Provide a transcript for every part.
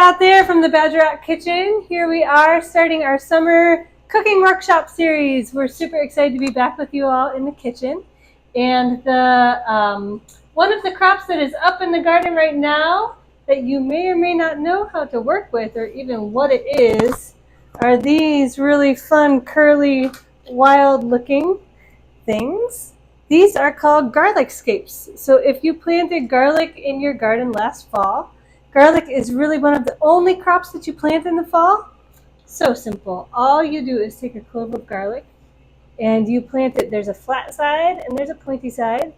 out there from the Badger Rock Kitchen. Here we are starting our summer cooking workshop series. We're super excited to be back with you all in the kitchen. And one of the crops that is up in the garden right now that you may or may not know how to work with or even what it is are these really fun, curly, wild looking things. These are called garlic scapes. So if you planted garlic in your garden last fall, garlic is really one of the only crops that you plant in the fall. So simple. All you do is take a clove of garlic and you plant it. There's a flat side and there's a pointy side.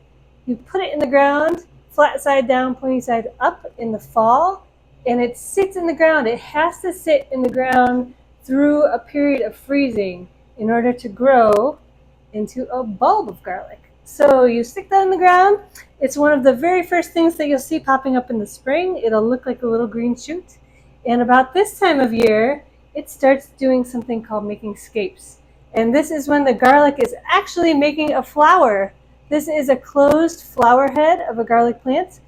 You put it in the ground, flat side down, pointy side up in the fall, and it sits in the ground. It has to sit in the ground through a period of freezing in order to grow into a bulb of garlic. So you stick that in the ground. It's one of the very first things that you'll see popping up in the spring. It'll look like a little green shoot. And about this time of year, it starts doing something called making scapes. And this is when the garlic is actually making a flower. This is a closed flower head of a garlic plant.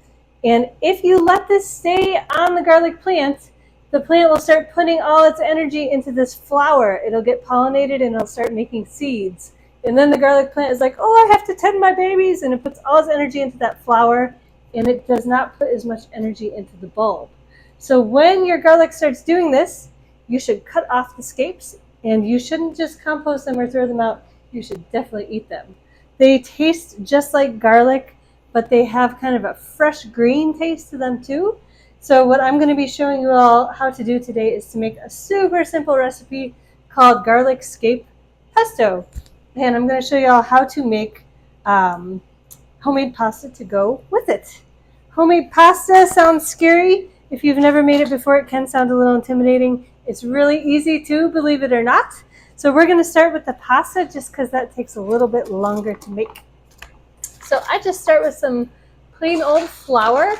And if you let this stay on the garlic plant, the plant will start putting all its energy into this flower. It'll get pollinated and it'll start making seeds. And then the garlic plant is like, oh, I have to tend my babies. And it puts all its energy into that flower, and it does not put as much energy into the bulb. So when your garlic starts doing this, you should cut off the scapes, and you shouldn't just compost them or throw them out. You should definitely eat them. They taste just like garlic, but they have kind of a fresh green taste to them too. So what I'm going to be showing you all how to do today is to make a super simple recipe called Garlic Scape Pesto. And I'm going to show you all how to make homemade pasta to go with it. Homemade pasta sounds scary. If you've never made it before, it can sound a little intimidating. It's really easy too, believe it or not. So we're going to start with the pasta just because that takes a little bit longer to make. So I just start with some plain old flour.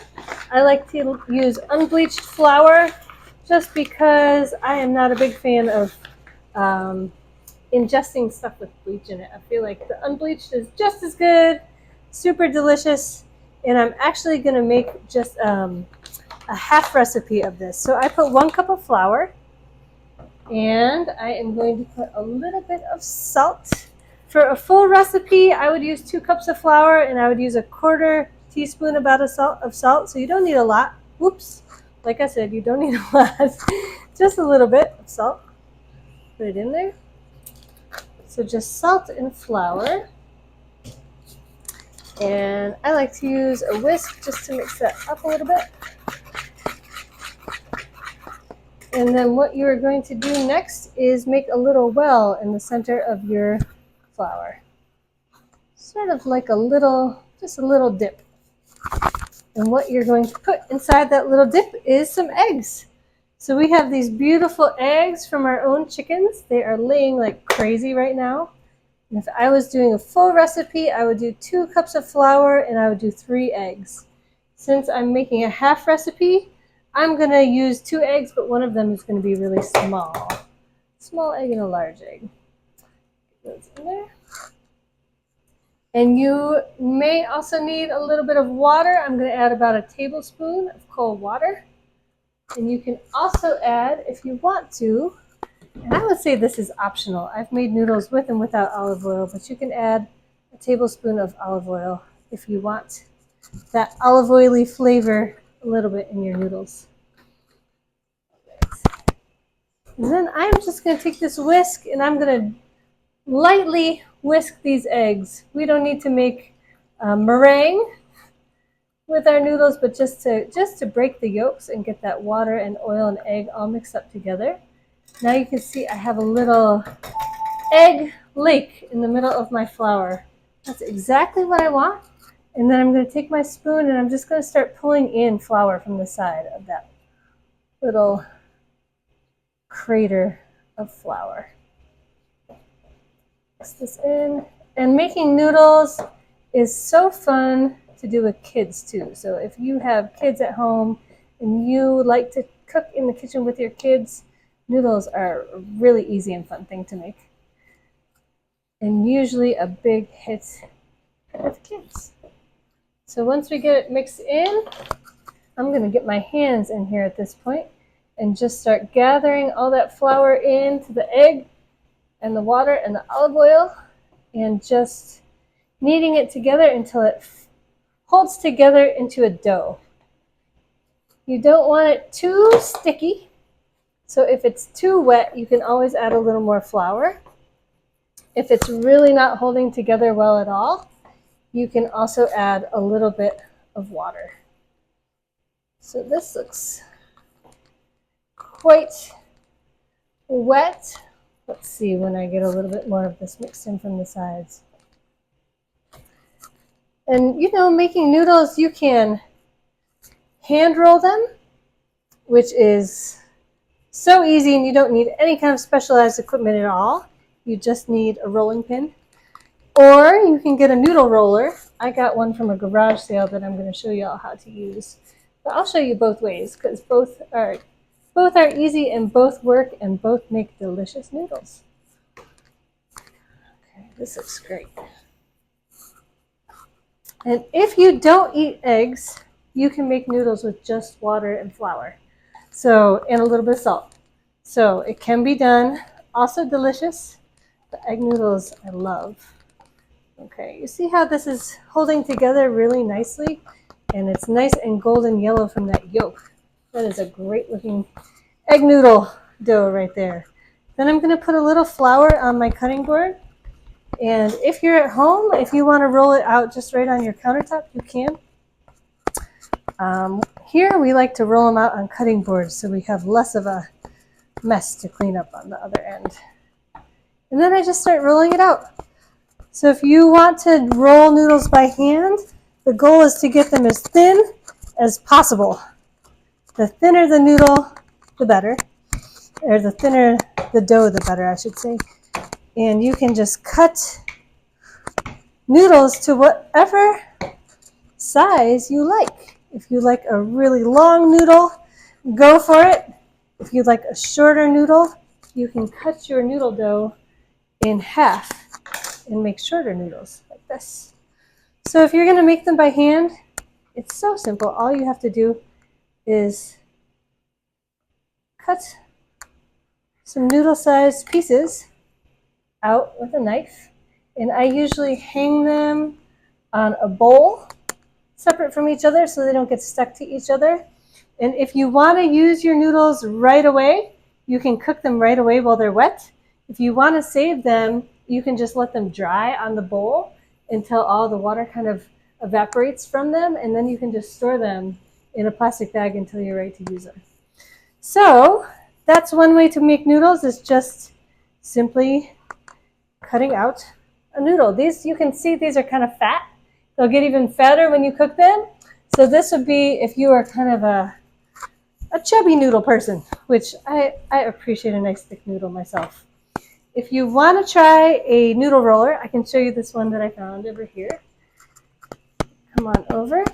I like to use unbleached flour just because I am not a big fan of ingesting stuff with bleach in it. I feel like the unbleached is just as good, super delicious, and I'm actually going to make just a half recipe of this. So I put 1 cup of flour, and I am going to put a little bit of salt. For a full recipe, I would use 2 cups of flour, and I would use a 1/4 teaspoon about of salt, so you don't need a lot. Whoops, like I said, you don't need a lot, just a little bit of salt. Put it in there. So just salt and flour. And I like to use a whisk just to mix that up a little bit. And then what you are going to do next is make a little well in the center of your flour. Sort of like just a little dip. And what you're going to put inside that little dip is some eggs. So we have these beautiful eggs from our own chickens. They are laying like crazy right now. And if I was doing a full recipe, I would do 2 cups of flour and I would do 3 eggs. Since I'm making a half recipe, I'm going to use 2 eggs, but one of them is going to be really small. Small egg and a large egg. Get those in there. And you may also need a little bit of water. I'm going to add about a tablespoon of cold water. And you can also add, if you want to, and I would say this is optional. I've made noodles with and without olive oil, but you can add a tablespoon of olive oil if you want that olive oily flavor a little bit in your noodles. And then I'm just going to take this whisk and I'm going to lightly whisk these eggs. We don't need to make meringue with our noodles, but just to break the yolks and get that water and oil and egg all mixed up together. Now you can see I have a little egg lake in the middle of my flour. That's exactly what I want. And then I'm going to take my spoon and I'm just going to start pulling in flour from the side of that little crater of flour. Mix this in. And making noodles is so fun to do with kids too. So if you have kids at home and you like to cook in the kitchen with your kids, noodles are a really easy and fun thing to make. And usually a big hit with kids. So once we get it mixed in, I'm going to get my hands in here at this point and just start gathering all that flour into the egg and the water and the olive oil and just kneading it together until it holds together into a dough. You don't want it too sticky, so if it's too wet, you can always add a little more flour. If it's really not holding together well at all, you can also add a little bit of water. So this looks quite wet. Let's see when I get a little bit more of this mixed in from the sides. And you know, making noodles, you can hand roll them, which is so easy, and you don't need any kind of specialized equipment at all. You just need a rolling pin. Or you can get a noodle roller. I got one from a garage sale that I'm going to show you all how to use. But I'll show you both ways because both are easy and both work and both make delicious noodles. Okay, this looks great. And if you don't eat eggs, you can make noodles with just water and flour. So, and a little bit of salt. So it can be done. Also delicious. The egg noodles I love. Okay, you see how this is holding together really nicely? And it's nice and golden yellow from that yolk. That is a great looking egg noodle dough right there. Then I'm going to put a little flour on my cutting board. And if you're at home, if you want to roll it out just right on your countertop, you can. Here we like to roll them out on cutting boards so we have less of a mess to clean up on the other end. And then I just start rolling it out. So if you want to roll noodles by hand, the goal is to get them as thin as possible. The thinner the noodle, the better. Or the thinner the dough, the better, I should say. And you can just cut noodles to whatever size you like. If you like a really long noodle, go for it. If you like a shorter noodle, you can cut your noodle dough in half and make shorter noodles like this. So if you're going to make them by hand, it's so simple. All you have to do is cut some noodle-sized pieces out with a knife, and I usually hang them on a bowl separate from each other so they don't get stuck to each other. And if you want to use your noodles right away, you can cook them right away while they're wet. If you want to save them, you can just let them dry on the bowl until all the water kind of evaporates from them, and then you can just store them in a plastic bag until you're ready to use them. So that's one way to make noodles, is just simply cutting out a noodle. These, you can see these are kind of fat. They'll get even fatter when you cook them. So this would be if you are kind of a chubby noodle person, which I appreciate a nice thick noodle myself. If you want to try a noodle roller, I can show you this one that I found over here. Come on over.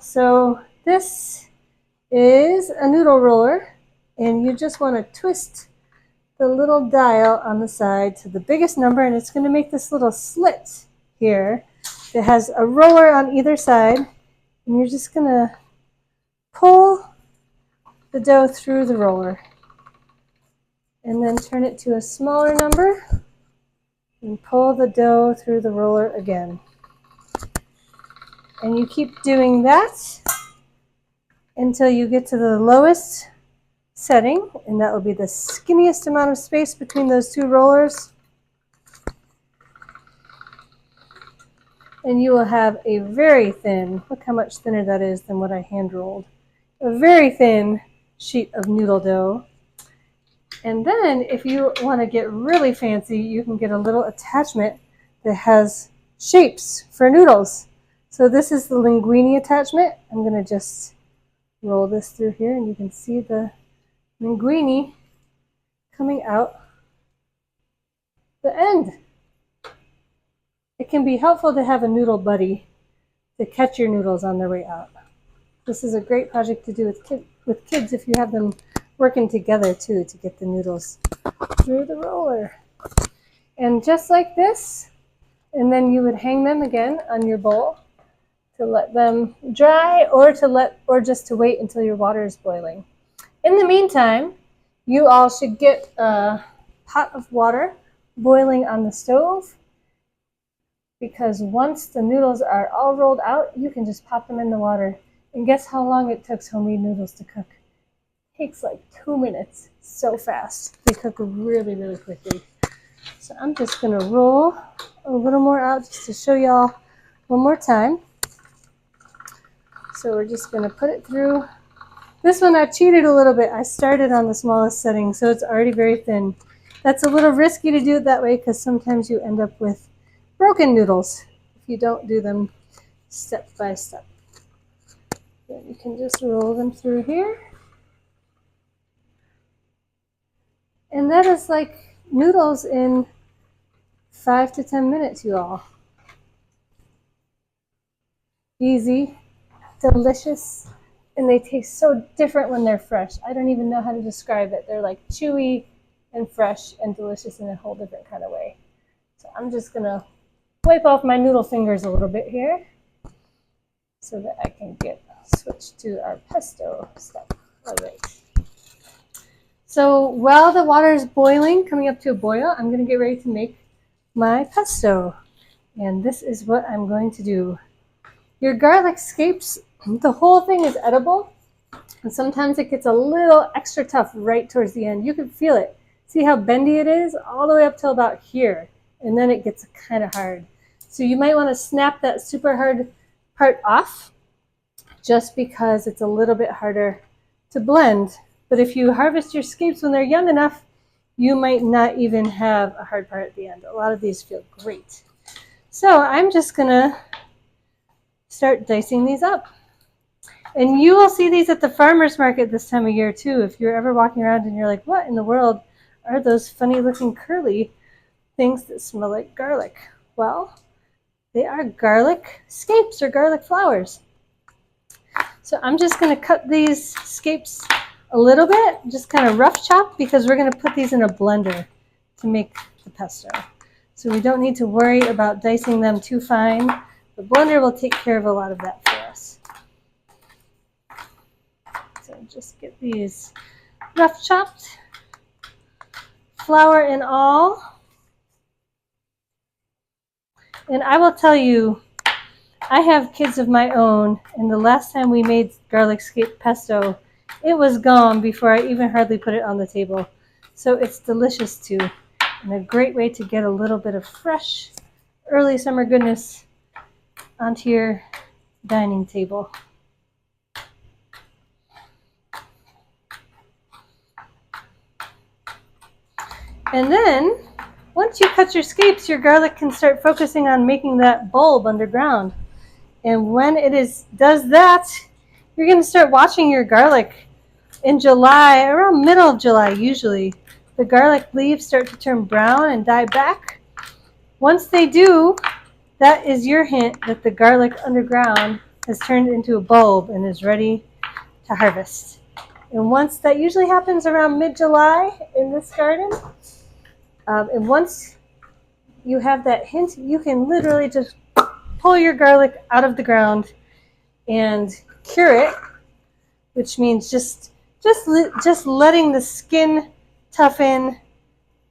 So this is a noodle roller, and you just want to twist the little dial on the side to the biggest number, and it's going to make this little slit here that has a roller on either side, and you're just going to pull the dough through the roller and then turn it to a smaller number and pull the dough through the roller again. And you keep doing that until you get to the lowest setting, and that will be the skinniest amount of space between those two rollers. And you will have a very thin, look how much thinner that is than what I hand rolled, a very thin sheet of noodle dough. And then if you want to get really fancy, you can get a little attachment that has shapes for noodles. So this is the linguine attachment. I'm going to just roll this through here, and you can see the linguine coming out the end. It can be helpful to have a noodle buddy to catch your noodles on their way out. This is a great project to do with kids if you have them working together too to get the noodles through the roller. And just like this, and then you would hang them again on your bowl to let them dry, or just to wait until your water is boiling. In the meantime, you all should get a pot of water boiling on the stove, because once the noodles are all rolled out, you can just pop them in the water. And guess how long it took homemade noodles to cook? It takes like 2 minutes. So fast. They cook really, really quickly. So I'm just going to roll a little more out just to show y'all one more time. So we're just going to put it through. This one I cheated a little bit. I started on the smallest setting, so it's already very thin. That's a little risky to do it that way because sometimes you end up with broken noodles if you don't do them step by step. Then you can just roll them through here. And that is like noodles in 5 to 10 minutes, you all. Easy, delicious, and they taste so different when they're fresh. I don't even know how to describe it. They're like chewy and fresh and delicious in a whole different kind of way. So I'm just gonna wipe off my noodle fingers a little bit here so that I can get switched to our pesto step. All right. So while the water is boiling, coming up to a boil, I'm gonna get ready to make my pesto. And this is what I'm going to do. Your garlic scapes, the whole thing is edible, and sometimes it gets a little extra tough right towards the end. You can feel it. See how bendy it is? All the way up till about here, and then it gets kind of hard. So you might want to snap that super hard part off just because it's a little bit harder to blend. But if you harvest your scapes when they're young enough, you might not even have a hard part at the end. A lot of these feel great. So I'm just gonna start dicing these up. And you will see these at the farmer's market this time of year too. If you're ever walking around and you're like, what in the world are those funny looking curly things that smell like garlic? Well, they are garlic scapes or garlic flowers. So I'm just gonna cut these scapes a little bit, just kind of rough chop, because we're gonna put these in a blender to make the pesto. So we don't need to worry about dicing them too fine. The blender will take care of a lot of that for us. So just get these rough chopped, flour and all. And I will tell you, I have kids of my own, and the last time we made garlic scape pesto, it was gone before I even hardly put it on the table. So it's delicious too, and a great way to get a little bit of fresh, early summer goodness onto your dining table. And then, once you cut your scapes, your garlic can start focusing on making that bulb underground. And when it does that, you're going to start watching your garlic in July, around middle of July usually. The garlic leaves start to turn brown and die back. Once they do, that is your hint that the garlic underground has turned into a bulb and is ready to harvest. And once that usually happens around mid-July in this garden, and once you have that hint, you can literally just pull your garlic out of the ground and cure it, which means just letting the skin toughen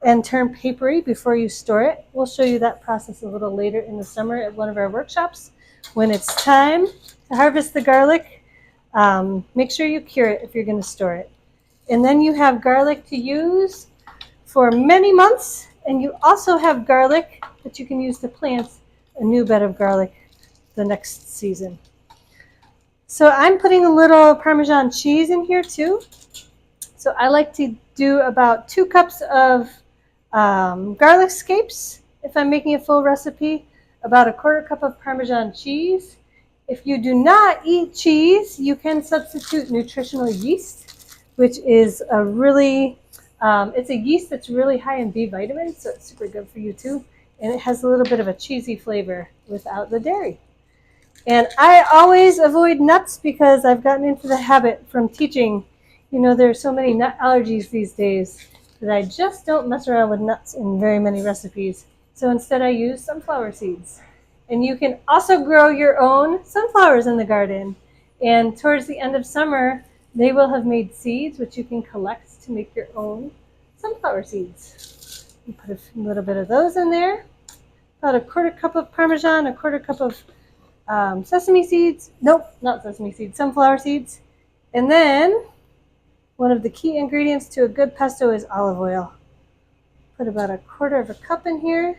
and turn papery before you store it. We'll show you that process a little later in the summer at one of our workshops. When it's time to harvest the garlic, make sure you cure it if you're going to store it. And then you have garlic to use for many months, and you also have garlic that you can use to plant a new bed of garlic the next season. So I'm putting a little Parmesan cheese in here too. So I like to do about 2 cups of garlic scapes if I'm making a full recipe, about 1/4 cup of Parmesan cheese. If you do not eat cheese, you can substitute nutritional yeast, which is a really, it's a yeast that's really high in B vitamins, so it's super good for you too. And it has a little bit of a cheesy flavor without the dairy. And I always avoid nuts because I've gotten into the habit from teaching. You know, there are so many nut allergies these days that I just don't mess around with nuts in very many recipes. So instead I use sunflower seeds. And you can also grow your own sunflowers in the garden. And towards the end of summer, They will have made seeds, which you can collect to make your own sunflower seeds. You put a little bit of those in there. About a quarter cup of Parmesan, a quarter cup of sesame seeds. Nope, not sesame seeds, sunflower seeds. And then one of the key ingredients to a good pesto is olive oil. Put about a quarter of a cup in here.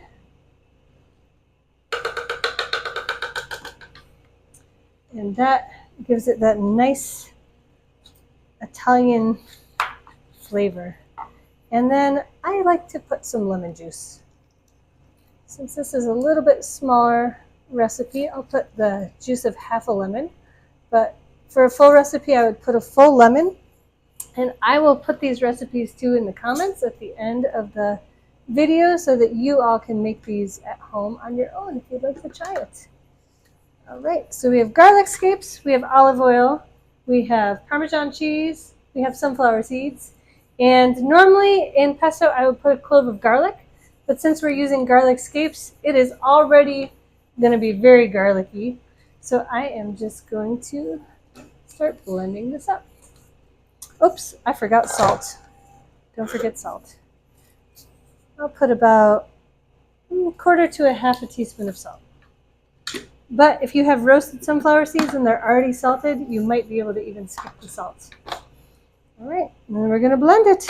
And that gives it that nice Italian flavor. And then I like to put some lemon juice. Since this is a little bit smaller recipe, I'll put the juice of half a lemon. But for a full recipe, I would put a full lemon. And I will put these recipes too in the comments at the end of the video so that you all can make these at home on your own if you'd like to try it. All right, so we have garlic scapes, we have olive oil, we have Parmesan cheese, we have sunflower seeds. And normally in pesto, I would put a clove of garlic, but since we're using garlic scapes, it is already going to be very garlicky. So I am just going to start blending this up. Oops, I forgot salt. Don't forget salt. I'll put about a quarter to a half a teaspoon of salt. But if you have roasted sunflower seeds and they're already salted, you might be able to even skip the salt. All right, and then we're going to blend it.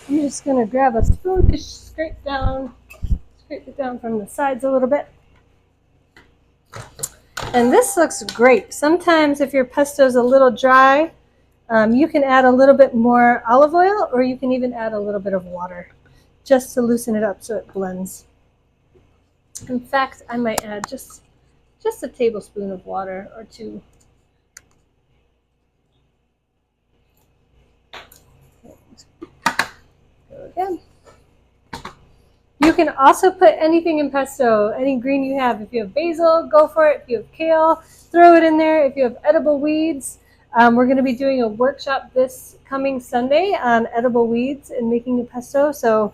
I'm just going to grab a spoon to scrape it down from the sides a little bit. And this looks great. Sometimes if your pesto is a little dry, you can add a little bit more olive oil, or you can even add a little bit of water just to loosen it up so it blends. In fact, I might add just a tablespoon of water or two. Go again. You can also put anything in pesto, any green you have. If you have basil, go for it. If you have kale, throw it in there. If you have edible weeds, we're going to be doing a workshop this coming Sunday on edible weeds and making a pesto. So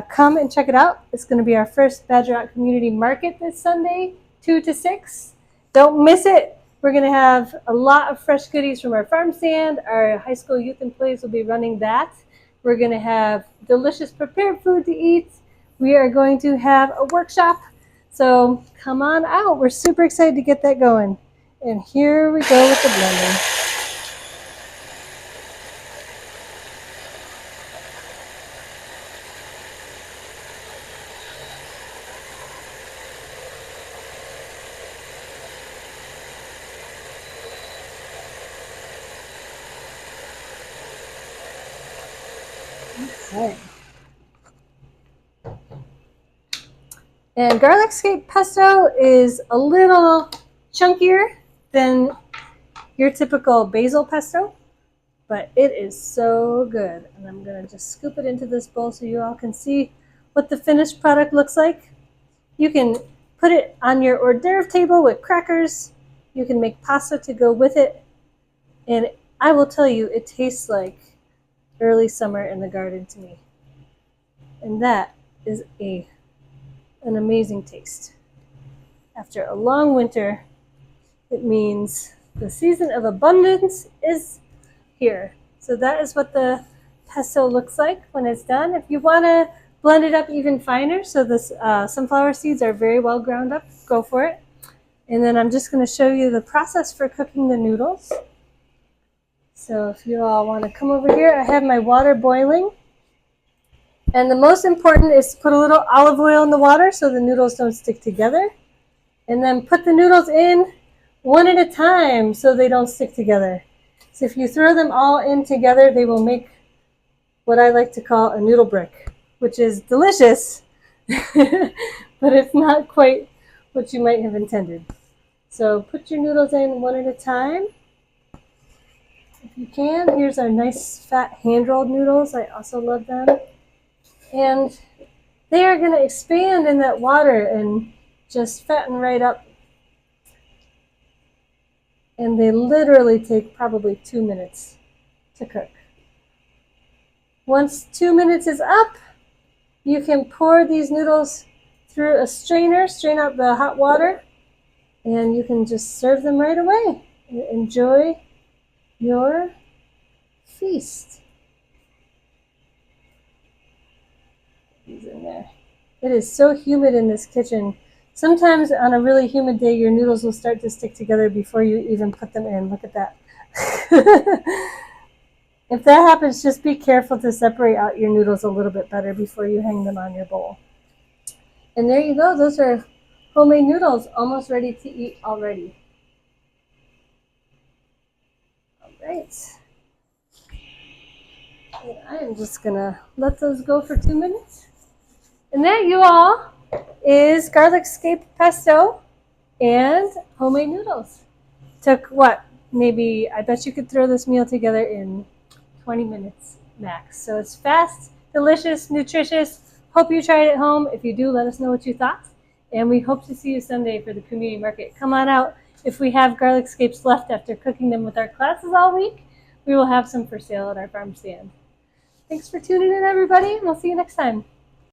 come and check it out. It's going to be our first Badger Out Community Market this Sunday, 2 to 6. Don't miss it. We're going to have a lot of fresh goodies from our farm stand. Our high school youth employees will be running that. We're going to have delicious prepared food to eat. We are going to have a workshop. So come on out. We're super excited to get that going. And here we go with the blending. Okay. And Garlic Scape Pesto is a little chunkier than your typical basil pesto, but it is so good. And I'm going to just scoop it into this bowl so you all can see what the finished product looks like. You can put it on your hors d'oeuvre table with crackers. You can make pasta to go with it. And I will tell you, it tastes like early summer in the garden to me. And that is an amazing taste. After a long winter, it means the season of abundance is here. So that is what the pesto looks like when it's done. If you want to blend it up even finer, so the sunflower seeds are very well ground up, go for it. And then I'm just going to show you the process for cooking the noodles. So if you all want to come over here, I have my water boiling. And the most important is to put a little olive oil in the water so the noodles don't stick together. And then put the noodles in one at a time so they don't stick together. So if you throw them all in together, they will make what I like to call a noodle brick, which is delicious, but it's not quite what you might have intended. So put your noodles in one at a time. If you can, here's our nice fat hand-rolled noodles. I also love them. And they are going to expand in that water and just fatten right up. And they literally take probably 2 minutes to cook. Once 2 minutes is up, you can pour these noodles through a strainer, strain out the hot water, and you can just serve them right away. Enjoy your feast. These in there. It is so humid in this kitchen. Sometimes on a really humid day, your noodles will start to stick together before you even put them in. Look at that. If that happens, just be careful to separate out your noodles a little bit better before you hang them on your bowl. And there you go. Those are homemade noodles, almost ready to eat already. All right. And I am just going to let those go for 2 minutes. And that, you all, is garlic scape pesto and homemade noodles. Took what? Maybe, I bet you could throw this meal together in 20 minutes max. So it's fast, delicious, nutritious. Hope you try it at home. If you do, let us know what you thought. And we hope to see you Sunday for the community market. Come on out. If we have garlic scapes left after cooking them with our classes all week, we will have some for sale at our farm stand. Thanks for tuning in, everybody. We'll see you next time.